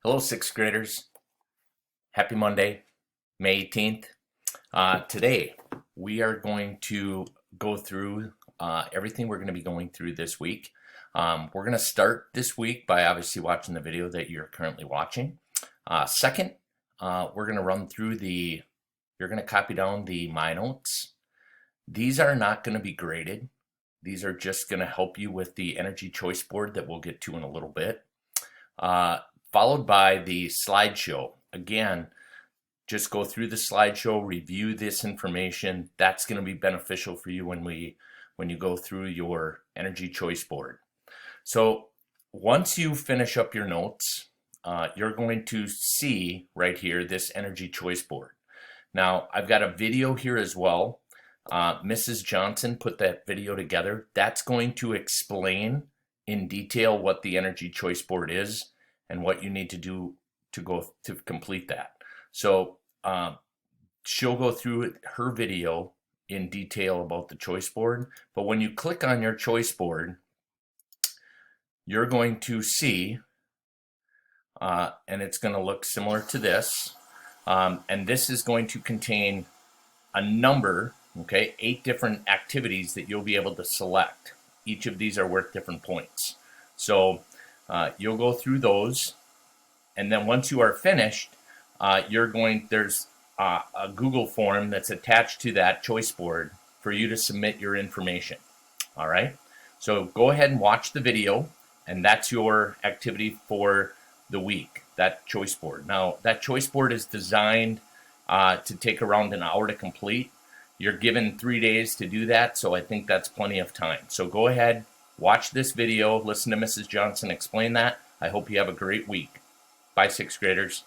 Hello, sixth graders. Happy Monday, May 18th. Today, we are going to go through everything we're going to be going through this week. We're going to start this week by obviously watching the video that you're currently watching. Second, we're going to run through you're going to copy down the My Notes. These are not going to be graded. These are just going to help you with the energy choice board that we'll get to in a little bit. Followed by the slideshow. Again, just go through the slideshow, review this information. That's going to be beneficial for you when you go through your energy choice board. So once you finish up your notes, you're going to see right here this energy choice board. Now, I've got a video here as well. Mrs. Johnson put that video together. That's going to explain in detail what the energy choice board is and what you need to do to complete that. So she'll go through her video in detail about the choice board. But when you click on your choice board, you're going to see, and it's going to look similar to this. And this is going to contain a number, 8 different activities that you'll be able to select. Each of these are worth different points. So you'll go through those, and then once you are finished, there's a Google form that's attached to that choice board for you to submit your information. All right, so go ahead and watch the video, and that's your activity for the week, that choice board. Now, that choice board is designed to take around an hour to complete. You're given 3 days to do that, so I think that's plenty of time. So go ahead, watch this video, listen to Mrs. Johnson explain that. I hope you have a great week. Bye, sixth graders.